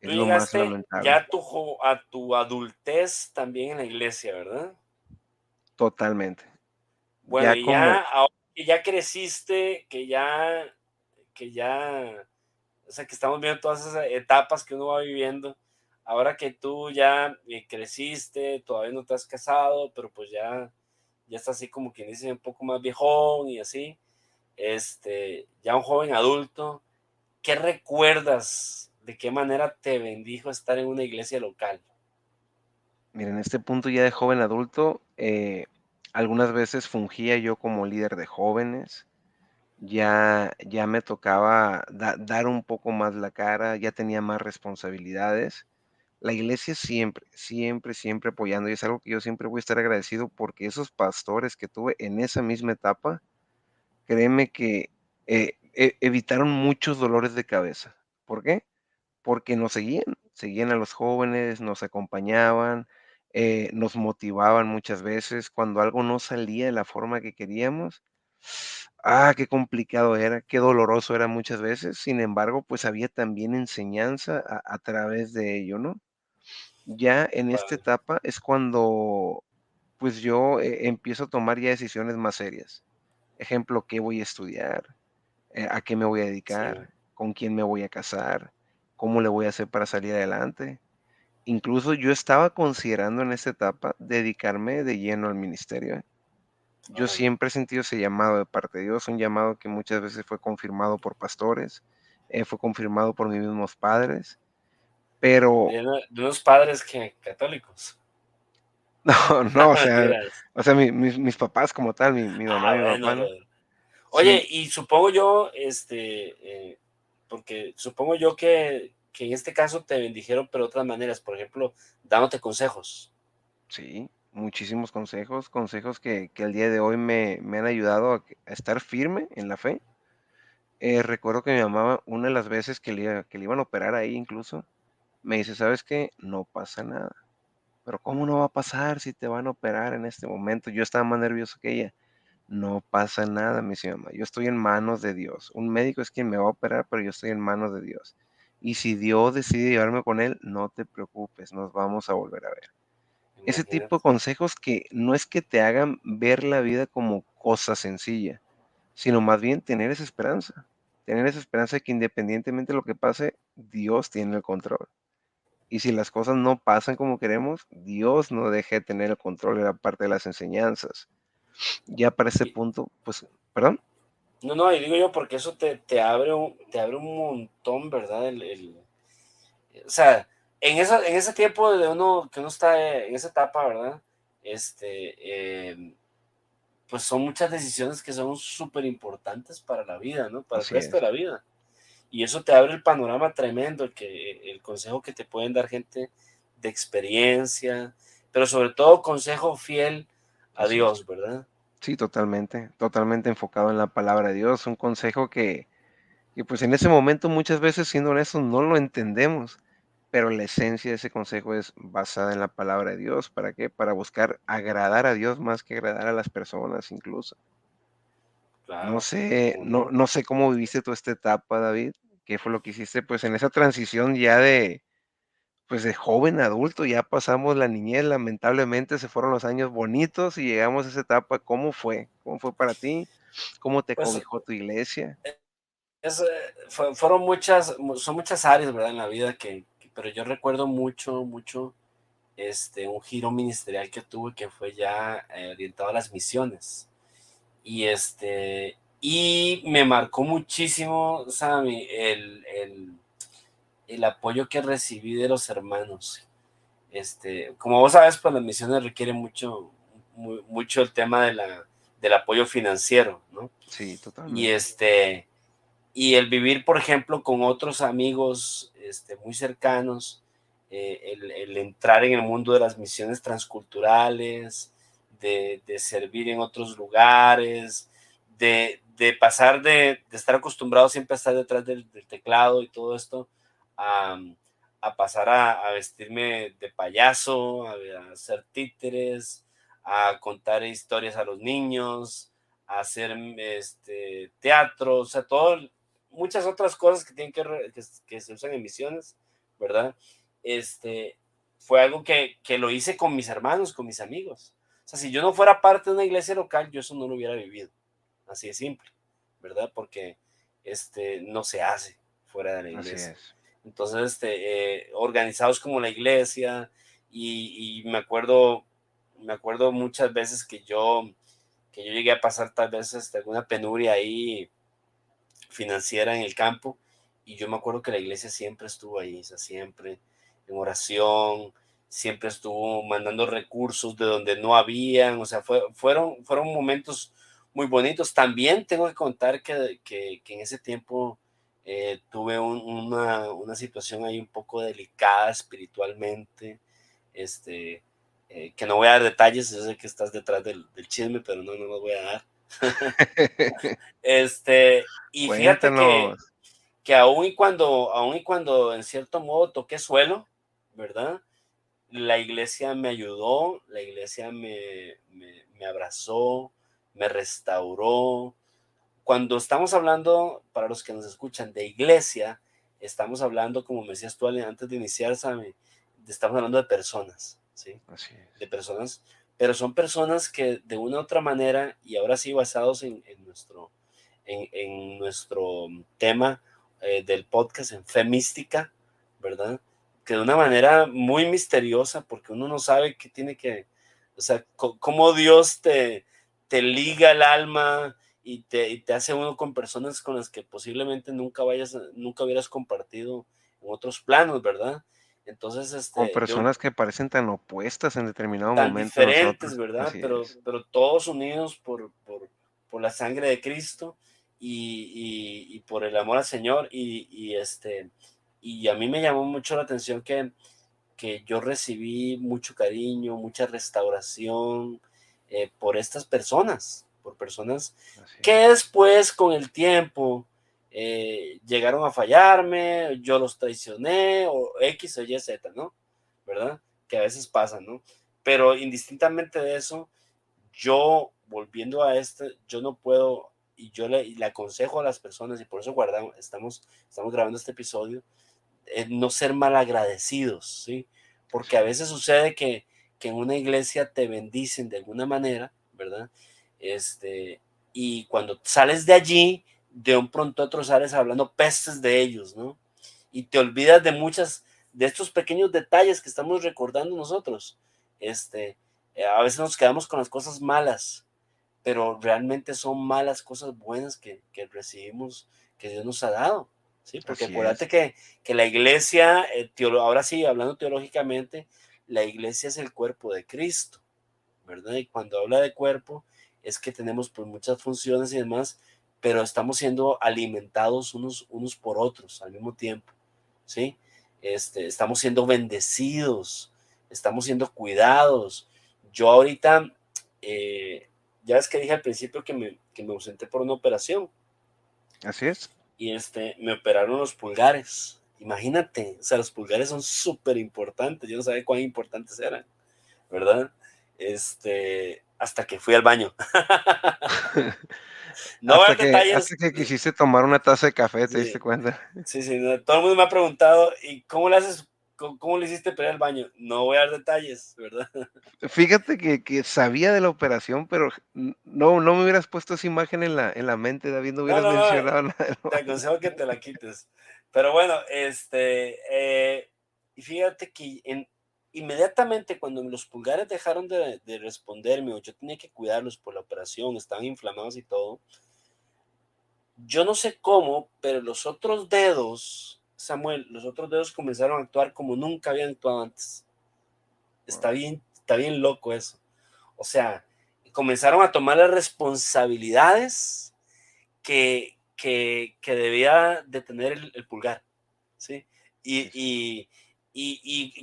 Tú es lo más llegaste ya lamentable, a tu adultez también en la iglesia, ¿verdad? totalmente. Bueno, Ya y como ya, ahora que ya creciste, o sea, que estamos viendo todas esas etapas que uno va viviendo. Ahora que tú ya creciste, todavía no te has casado, pero pues ya estás así como quien dice un poco más viejón y así, ya un joven adulto, ¿qué recuerdas? ¿De qué manera te bendijo estar en una iglesia local? mira, en este punto ya de joven adulto, algunas veces fungía yo como líder de jóvenes, ya me tocaba dar un poco más la cara, ya tenía más responsabilidades. La iglesia siempre, siempre, siempre apoyando, y es algo que yo siempre voy a estar agradecido porque esos pastores que tuve en esa misma etapa, créeme que evitaron muchos dolores de cabeza. ¿Por qué? Porque nos seguían a los jóvenes, nos acompañaban, nos motivaban muchas veces. Cuando algo no salía de la forma que queríamos, qué complicado era, qué doloroso era muchas veces. Sin embargo, pues había también enseñanza a través de ello, ¿no? Ya en esta Vale, etapa es cuando, pues, yo, empiezo a tomar ya decisiones más serias. Ejemplo, ¿qué voy a estudiar? ¿A qué me voy a sí, dedicar? ¿Con quién me voy a casar? ¿Cómo le voy a hacer para salir adelante? Incluso yo estaba considerando en esta etapa dedicarme de lleno al ministerio, ¿eh? Yo órale. siempre he sentido ese llamado de parte de Dios, un llamado que muchas veces fue confirmado por pastores, fue confirmado por mis mismos padres, pero De unos padres que católicos. no, no, Mentiras. mis papás como tal, mi mamá y mi Bueno, papá, ¿no? brother. Oye, Sí, y supongo yo, porque supongo yo que en este caso te bendijeron, pero de otras maneras, por ejemplo, dándote consejos. sí, muchísimos consejos que al día de hoy me han ayudado a estar firme en la fe. Recuerdo que mi mamá, una de las veces que le iban a operar ahí incluso, me dice, ¿sabes qué? No pasa nada. Pero ¿cómo no va a pasar si te van a operar en este momento? Yo estaba más nervioso que ella. No pasa nada, me dice mi mamá. Yo estoy en manos de Dios. Un médico es quien me va a operar, pero yo estoy en manos de Dios. Y si Dios decide llevarme con él, no te preocupes, nos vamos a volver a ver. Ese tipo de Imagínate. consejos que no es que te hagan ver la vida como cosa sencilla, sino más bien tener esa esperanza de que independientemente de lo que pase, Dios tiene el control. Y si las cosas no pasan como queremos, Dios no deja de tener el control de la parte de las enseñanzas. Ya para ese Y- punto, pues, perdón. no, no, y digo yo porque eso te abre un montón, ¿verdad? O sea, en ese tiempo de uno, que uno está en esa etapa, ¿verdad? Pues son muchas decisiones que son súper importantes para la vida, ¿no? Para el Así resto de es. la vida. Y eso te abre el panorama tremendo, el consejo que te pueden dar gente de experiencia, pero sobre todo consejo fiel a Así es. Dios, ¿verdad? Sí, totalmente, totalmente enfocado en la palabra de Dios. Un consejo que pues en ese momento muchas veces, siendo honestos, no lo entendemos, pero la esencia de ese consejo es basada en la palabra de Dios. ¿Para qué? Para buscar agradar a Dios más que agradar a las personas incluso. No Claro, sé, como no, no. no sé cómo viviste tú esta etapa, David. ¿Qué fue lo que hiciste pues en esa transición ya de, pues de joven a adulto? Ya pasamos la niñez, lamentablemente se fueron los años bonitos y llegamos a esa etapa. ¿Cómo fue? ¿Cómo fue para ti? ¿Cómo te Pues cobijó tu iglesia? fueron muchas, son muchas áreas, ¿verdad? En la vida pero yo recuerdo mucho, mucho, un giro ministerial que tuve que fue ya orientado a las misiones. Y me marcó muchísimo, Sammy, el apoyo que recibí de los hermanos. Como vos sabes, pues las misiones requieren mucho el tema del apoyo financiero, ¿no? Sí, Y totalmente. y el vivir, por ejemplo, con otros amigos muy cercanos, el entrar en el mundo de las misiones transculturales, de servir en otros lugares, de pasar de estar acostumbrado siempre a estar detrás del teclado y todo esto, a, a pasar a vestirme de payaso, a hacer títeres, a contar historias a los niños, a hacer teatro, o sea, muchas otras cosas que tienen que se usan en misiones, ¿verdad? Este, Fue algo que lo hice con mis hermanos, con mis amigos. O sea, si yo no fuera parte de una iglesia local, yo eso no lo hubiera vivido. Así de simple, ¿verdad? Porque no se hace fuera de la Así iglesia. es. Entonces, organizados como la iglesia, y me acuerdo muchas veces que yo llegué a pasar tal vez alguna penuria ahí financiera en el campo, y yo me acuerdo que la iglesia siempre estuvo ahí, o sea, siempre en oración, siempre estuvo mandando recursos de donde no habían, o sea, fueron momentos muy bonitos. También tengo que contar que en ese tiempo tuve una situación ahí un poco delicada espiritualmente, este, que no voy a dar detalles, yo sé que estás detrás del chisme, pero no los voy a dar. Y fíjate Cuéntanos. que aun y cuando en cierto modo toqué suelo, ¿verdad? La iglesia me ayudó, la iglesia me abrazó, me restauró. Cuando estamos hablando, para los que nos escuchan, de iglesia, estamos hablando, como me decías tú antes de iniciar, ¿sabe? Estamos hablando de personas, ¿sí? Así De es. personas, pero son personas que de una u otra manera, y ahora sí basados en nuestro tema del podcast, en fe mística, ¿verdad? Que de una manera muy misteriosa, porque uno no sabe qué tiene o sea, cómo Dios te liga el alma y te hace uno con personas con las que posiblemente nunca hubieras compartido en otros planos, ¿verdad? Entonces, Con de un, personas que parecen tan opuestas en determinado tan momento a diferentes, nosotros. ¿verdad? Así es. Pero todos unidos por la sangre de Cristo y por el amor al Señor. Y a mí me llamó mucho la atención porque yo recibí mucho cariño, mucha restauración por estas personas, por personas que después con el tiempo llegaron a fallarme, yo los traicioné, o X o Y, Z, ¿no? ¿Verdad? Que a veces pasa, ¿no? Pero indistintamente de eso, yo, volviendo a yo no puedo, y yo le aconsejo a las personas, y por eso estamos grabando este episodio, no ser malagradecidos, ¿sí? Porque a veces sucede que en una iglesia te bendicen de alguna manera, ¿verdad? Y cuando sales de allí, de un pronto a otro sales hablando pestes de ellos, ¿no? Y te olvidas de estos pequeños detalles que estamos recordando nosotros. A veces nos quedamos con las cosas malas, pero realmente son malas cosas buenas que recibimos, que Dios nos ha dado, ¿sí? Porque acuérdate que la iglesia, ahora sí, hablando teológicamente, la iglesia es el cuerpo de Cristo, ¿verdad? Y cuando habla de cuerpo, es que tenemos pues muchas funciones y demás, pero estamos siendo alimentados unos por otros al mismo tiempo, ¿sí? Estamos siendo bendecidos, estamos siendo cuidados. Yo ahorita, ya ves que dije al principio que me ausenté por una operación. Así es. Y me operaron los pulgares. Imagínate, o sea, los pulgares son súper importantes. Yo no sabía cuán importantes eran, ¿verdad? Hasta que fui al baño. No voy a dar detalles. Hasta que quisiste tomar una taza de café, te diste cuenta. Sí, no, todo el mundo me ha preguntado, ¿y cómo le haces? ¿Cómo le hiciste para ir al baño? No voy a dar detalles, ¿verdad? Fíjate que sabía de la operación, pero no me hubieras puesto esa imagen en la mente, David, no hubieras mencionado nada del te baño. aconsejo que te la quites. Pero bueno, y fíjate que inmediatamente cuando los pulgares dejaron de responderme, o yo tenía que cuidarlos por la operación, estaban inflamados y todo, yo no sé cómo, pero los otros dedos, Samuel, los otros dedos comenzaron a actuar como nunca habían actuado antes. Está bien loco eso. O sea, comenzaron a tomar las responsabilidades que debía de tener el pulgar, ¿sí? Y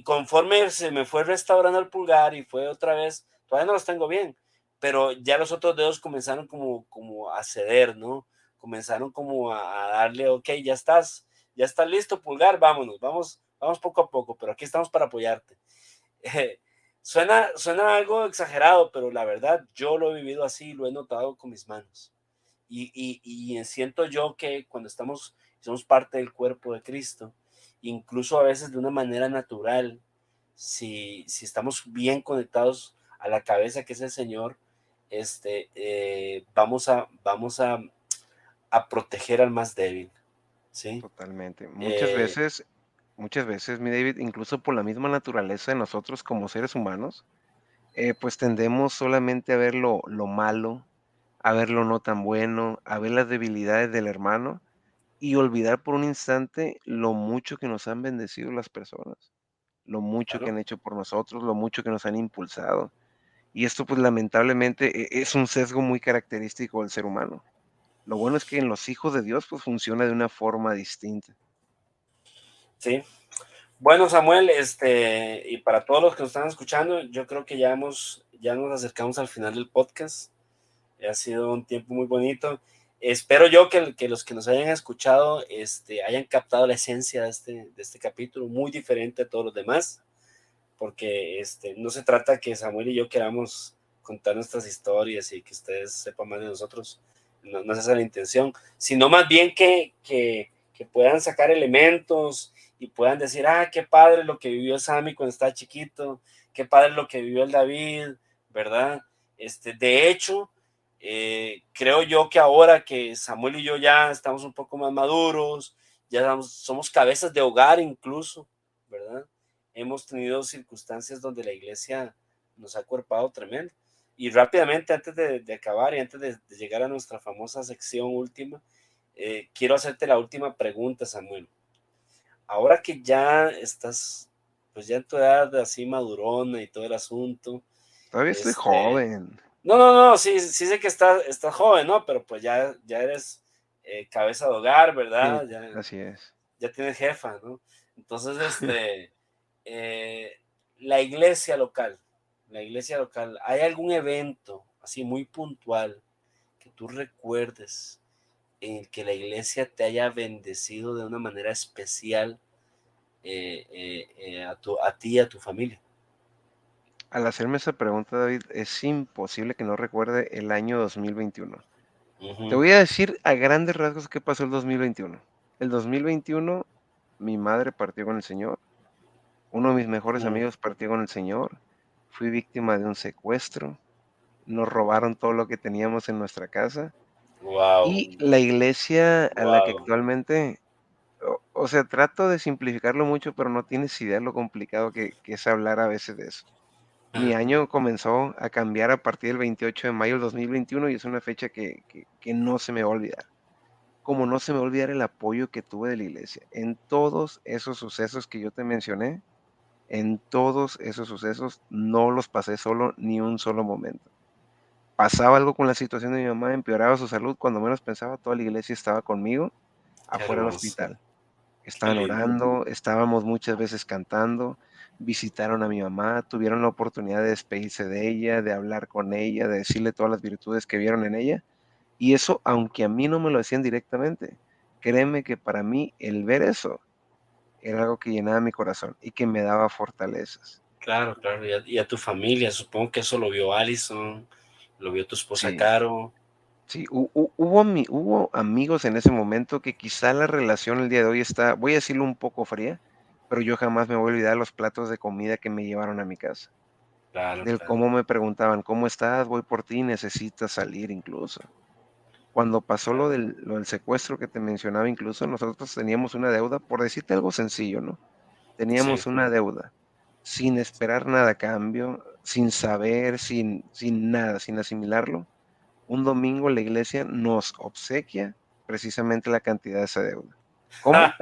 conforme se me fue restaurando el pulgar y fue otra vez, todavía no los tengo bien, pero ya los otros dedos comenzaron como a ceder, ¿no? Comenzaron como a darle, ok, ya estás listo, pulgar, vamos poco a poco, pero aquí estamos para apoyarte. Suena algo exagerado, pero la verdad yo lo he vivido así, lo he notado con mis manos. Y siento yo que cuando somos parte del cuerpo de Cristo, incluso a veces de una manera natural, si estamos bien conectados a la cabeza que es el Señor, vamos a proteger al más débil, ¿sí? Totalmente. Muchas veces, mi David, incluso por la misma naturaleza de nosotros como seres humanos, pues tendemos solamente a ver lo malo, a ver lo no tan bueno, a ver las debilidades del hermano y olvidar por un instante lo mucho que nos han bendecido las personas, lo mucho que Claro. han hecho por nosotros, lo mucho que nos han impulsado. Y esto, pues lamentablemente, es un sesgo muy característico del ser humano. Lo bueno es que en los hijos de Dios, pues funciona de una forma distinta. Sí. Bueno, Samuel, y para todos los que nos están escuchando, yo creo que ya nos acercamos al final del podcast. Ha sido un tiempo muy bonito. Espero yo que los que nos hayan escuchado hayan captado la esencia de este capítulo, muy diferente a todos los demás, porque no se trata que Samuel y yo queramos contar nuestras historias y que ustedes sepan más de nosotros, no es esa la intención, sino más bien que puedan sacar elementos y puedan decir, qué padre lo que vivió Sammy cuando estaba chiquito, qué padre lo que vivió el David, ¿verdad? De hecho, creo yo que ahora que Samuel y yo ya estamos un poco más maduros, ya somos cabezas de hogar incluso, ¿verdad? Hemos tenido circunstancias donde la iglesia nos ha cuerpado tremendo. Y rápidamente, antes de acabar y antes de llegar a nuestra famosa sección última, quiero hacerte la última pregunta, Samuel. Ahora que ya estás, pues ya en tu edad así madurona y todo el asunto. Todavía estoy joven. No, sí sé que estás joven, ¿no? Pero pues ya eres cabeza de hogar, ¿verdad? Sí, así es. Ya tienes jefa, ¿no? Entonces, la iglesia local, ¿hay algún evento así muy puntual que tú recuerdes en el que la iglesia te haya bendecido de una manera especial a ti y a tu familia? Al hacerme esa pregunta, David, es imposible que no recuerde el año 2021. Te Ujú. voy a decir a grandes rasgos qué pasó el 2021. El 2021, mi madre partió con el Señor, uno de mis mejores Mm. amigos partió con el Señor, fui víctima de un secuestro, nos robaron todo lo que teníamos en nuestra casa Wow, y la iglesia a la que wow. actualmente, o sea, trato de simplificarlo mucho, pero no tienes idea lo complicado que es hablar a veces de eso. Mi año comenzó a cambiar a partir del 28 de mayo del 2021 y es una fecha que no se me va a olvidar. Como no se me va a olvidar el apoyo que tuve de la iglesia en todos esos sucesos que yo te mencioné, en todos esos sucesos no los pasé solo ni un solo momento. Pasaba algo con la situación de mi mamá, empeoraba su salud, cuando menos pensaba, toda la iglesia estaba conmigo Qué afuera del hermoso, hospital. qué Estaban lindo. orando, estábamos muchas veces cantando, visitaron a mi mamá, tuvieron la oportunidad de despedirse de ella, de hablar con ella, de decirle todas las virtudes que vieron en ella. Y eso, aunque a mí no me lo decían directamente, créeme que para mí el ver eso era algo que llenaba mi corazón y que me daba fortalezas. Claro, claro. Y a tu familia, supongo que eso lo vio Alison, lo vio tu esposa Sí, Caro. sí, hubo amigos en ese momento que quizá la relación el día de hoy está, voy a decirlo un poco fría, pero yo jamás me voy a olvidar los platos de comida que me llevaron a mi casa. Claro, Del claro. cómo me preguntaban: "¿Cómo estás? Voy por ti, necesitas salir", incluso. Cuando pasó Claro. lo del secuestro que te mencionaba, incluso nosotros teníamos una deuda, por decirte algo sencillo, ¿no? Sí, Teníamos una deuda, sin esperar nada a cambio, sin saber, sin nada, sin asimilarlo. Un domingo la iglesia nos obsequia precisamente la cantidad de esa deuda. ¿Cómo?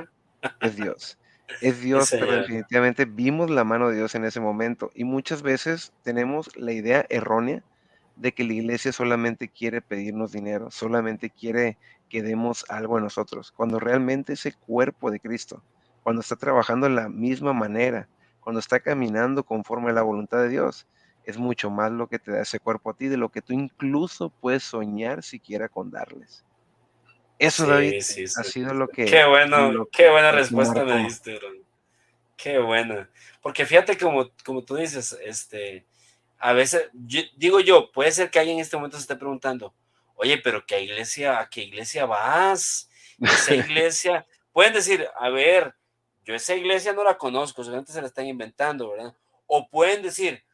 Es Dios. Es sí, Dios, pero señor. definitivamente vimos la mano de Dios en ese momento y muchas veces tenemos la idea errónea de que la iglesia solamente quiere pedirnos dinero, solamente quiere que demos algo a nosotros, cuando realmente ese cuerpo de Cristo, cuando está trabajando de la misma manera, cuando está caminando conforme a la voluntad de Dios, es mucho más lo que te da ese cuerpo a ti de lo que tú incluso puedes soñar siquiera con darles. Eso, David, Sí, sí, ha sí. sido Qué buena lo que respuesta me marcó. diste, bro. Qué buena. Porque fíjate como tú dices, a veces, digo yo, puede ser que alguien en este momento se esté preguntando, oye, pero ¿a qué iglesia vas? Esa iglesia, pueden decir, a ver, yo esa iglesia no la conozco, seguramente se la están inventando, ¿verdad? O pueden decir,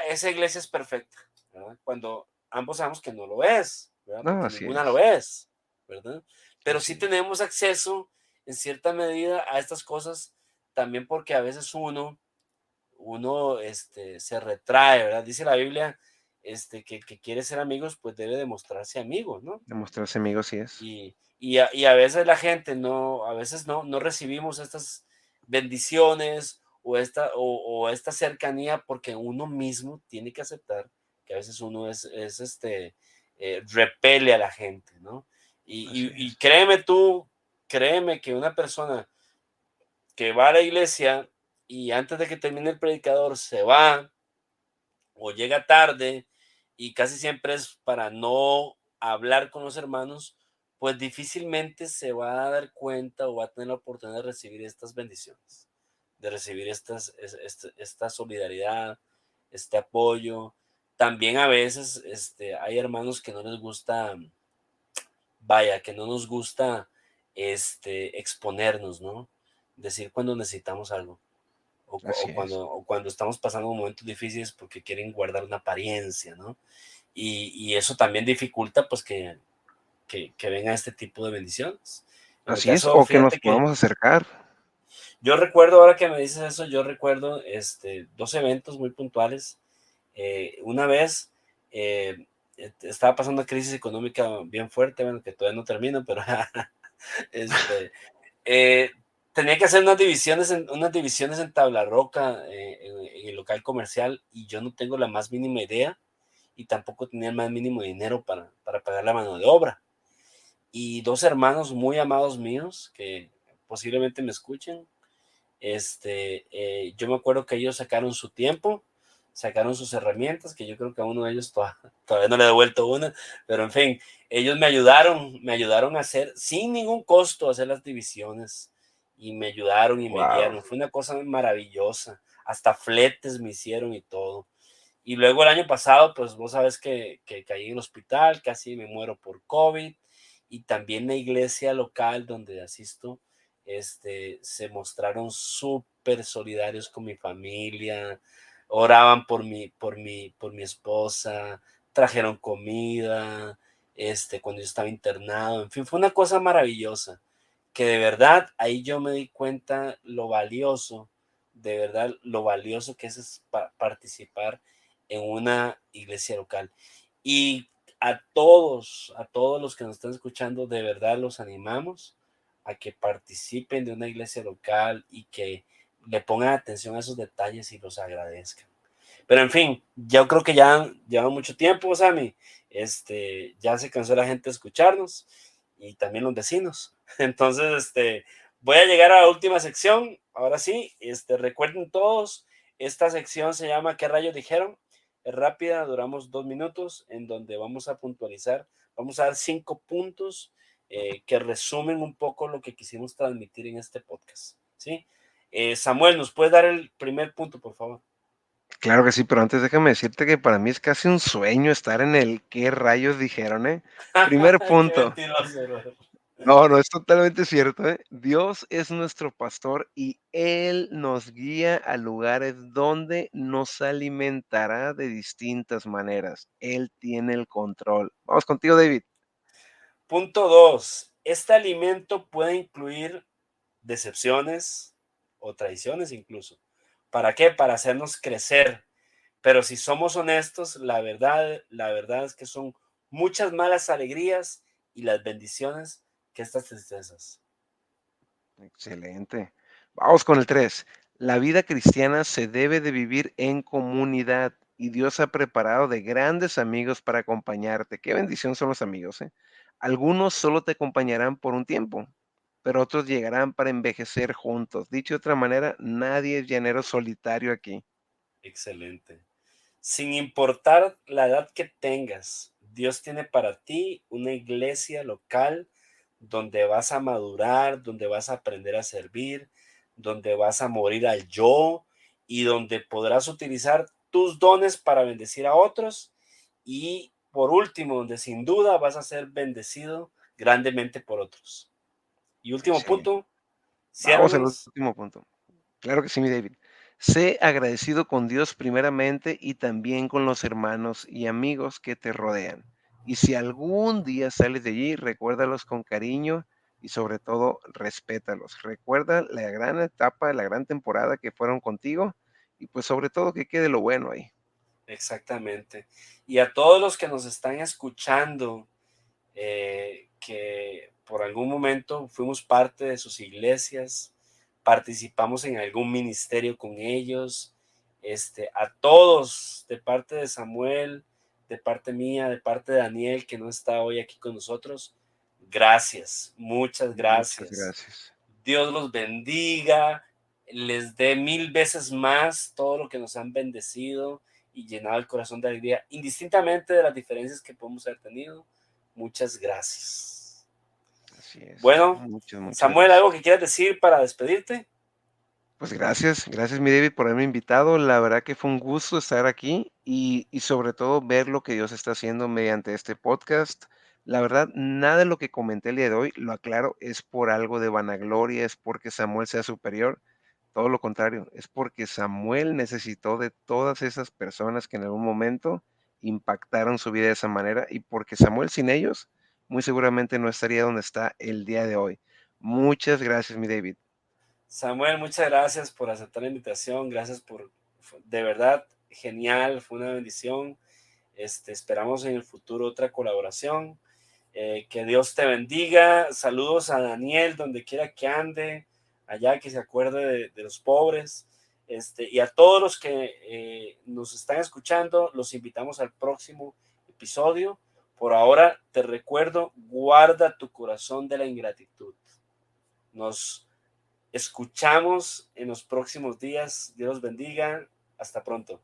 esa iglesia es perfecta, ¿verdad? Cuando ambos sabemos que no lo es, ¿verdad? No, Porque así ninguna lo es, es, ¿verdad? Pero así sí es. tenemos acceso en cierta medida a estas cosas también porque a veces uno se retrae, ¿verdad? Dice la Biblia que el que quiere ser amigos, pues debe demostrarse amigo, ¿no? Demostrarse amigo, sí es. Y a veces la gente a veces no recibimos estas bendiciones o esta cercanía porque uno mismo tiene que aceptar que a veces uno repele a la gente, ¿no? Así Y es. créeme que una persona que va a la iglesia y antes de que termine el predicador se va o llega tarde y casi siempre es para no hablar con los hermanos, pues difícilmente se va a dar cuenta o va a tener la oportunidad de recibir estas bendiciones, de recibir esta solidaridad, este apoyo. También a veces hay hermanos que no les gusta, vaya, que no nos gusta exponernos, ¿no? Decir cuando necesitamos algo Así es. o cuando estamos pasando momentos difíciles porque quieren guardar una apariencia, ¿no? Y eso también dificulta pues que venga este tipo de bendiciones. En mi Así es, caso, o que nos fíjate que podamos acercar. yo recuerdo, ahora que me dices eso, yo recuerdo dos eventos muy puntuales. Una vez estaba pasando una crisis económica bien fuerte, bueno, que todavía no termino, pero este, eh, tenía que hacer unas divisiones en tabla roca en el local comercial y yo no tengo la más mínima idea y tampoco tenía el más mínimo dinero para pagar la mano de obra. Y dos hermanos muy amados míos que posiblemente me escuchen, Yo me acuerdo que ellos sacaron su tiempo, sacaron sus herramientas, que yo creo que a uno de ellos todavía no le he devuelto una, pero en fin, ellos me ayudaron a hacer, sin ningún costo, a hacer las divisiones, y me ayudaron y me Wow. guiaron. Fue una cosa maravillosa, hasta fletes me hicieron y todo. Y luego el año pasado, pues vos sabes que caí en el hospital, casi me muero por COVID, y también la iglesia local donde asisto, se mostraron súper solidarios con mi familia, oraban por mi esposa, trajeron comida, cuando yo estaba internado, en fin, fue una cosa maravillosa, que de verdad ahí yo me di cuenta lo valioso, de verdad lo valioso que es participar en una iglesia local. Y a todos los que nos están escuchando, de verdad los animamos a que participen de una iglesia local y que le pongan atención a esos detalles y los agradezcan. Pero en fin, yo creo que ya lleva mucho tiempo, Sammy. Ya se cansó la gente de escucharnos y también los vecinos. Entonces, voy a llegar a la última sección. Ahora sí, recuerden todos, esta sección se llama ¿Qué rayos dijeron? Es rápida, duramos 2 minutos, en donde vamos a puntualizar, vamos a dar 5 puntos que resumen un poco lo que quisimos transmitir en este podcast, ¿sí? Samuel, ¿nos puedes dar el primer punto, por favor? Claro que sí, pero antes déjame decirte que para mí es casi un sueño estar en el ¿qué rayos dijeron, eh? Primer Qué punto. mentiroso, bro. No, no, es totalmente cierto, ¿eh? Dios es nuestro pastor y Él nos guía a lugares donde nos alimentará de distintas maneras. Él tiene el control. Vamos contigo, David. Punto 2. Este alimento puede incluir decepciones o traiciones incluso. ¿Para qué? Para hacernos crecer. Pero si somos honestos, la verdad es que son muchas malas alegrías y las bendiciones que estas tristezas. Excelente. Vamos con el 3. La vida cristiana se debe de vivir en comunidad y Dios ha preparado de grandes amigos para acompañarte. Qué bendición son los amigos, ¿eh? Algunos solo te acompañarán por un tiempo, pero otros llegarán para envejecer juntos. Dicho de otra manera, nadie es llanero solitario aquí. Excelente. Sin importar la edad que tengas, Dios tiene para ti una iglesia local donde vas a madurar, donde vas a aprender a servir, donde vas a morir al yo y donde podrás utilizar tus dones para bendecir a otros. Y por último, donde sin duda vas a ser bendecido grandemente por otros. Y último Excelente. punto, Vamos al ciérranos. último punto. Claro que sí, mi David. Sé agradecido con Dios primeramente y también con los hermanos y amigos que te rodean. Y si algún día sales de allí, recuérdalos con cariño y sobre todo respétalos. Recuerda la gran etapa, la gran temporada que fueron contigo y pues sobre todo que quede lo bueno ahí. Exactamente. Y a todos los que nos están escuchando, que por algún momento fuimos parte de sus iglesias, participamos en algún ministerio con ellos, a todos, de parte de Samuel, de parte mía, de parte de Daniel, que no está hoy aquí con nosotros, gracias, muchas Muchas gracias. gracias. Dios los bendiga, les dé 1000 veces más todo lo que nos han bendecido y llenado el corazón de alegría, indistintamente de las diferencias que podemos haber tenido. Muchas gracias. Así es. Bueno, Muchas Samuel, gracias. ¿algo que quieras decir para despedirte? Pues gracias, gracias mi David por haberme invitado. La verdad que fue un gusto estar aquí y sobre todo ver lo que Dios está haciendo mediante este podcast. La verdad, nada de lo que comenté el día de hoy, lo aclaro, es por algo de vanagloria, es porque Samuel sea superior. Todo lo contrario, es porque Samuel necesitó de todas esas personas que en algún momento impactaron su vida de esa manera y porque Samuel sin ellos, muy seguramente no estaría donde está el día de hoy. Muchas gracias, mi David. Samuel, muchas gracias por aceptar la invitación, gracias de verdad, genial, fue una bendición. Esperamos en el futuro otra colaboración. Que Dios te bendiga. Saludos a Daniel, donde quiera que ande, allá que se acuerde de los pobres. Y a todos los que nos están escuchando, los invitamos al próximo episodio. Por ahora, te recuerdo, guarda tu corazón de la ingratitud. Nos escuchamos en los próximos días. Dios los bendiga. Hasta pronto.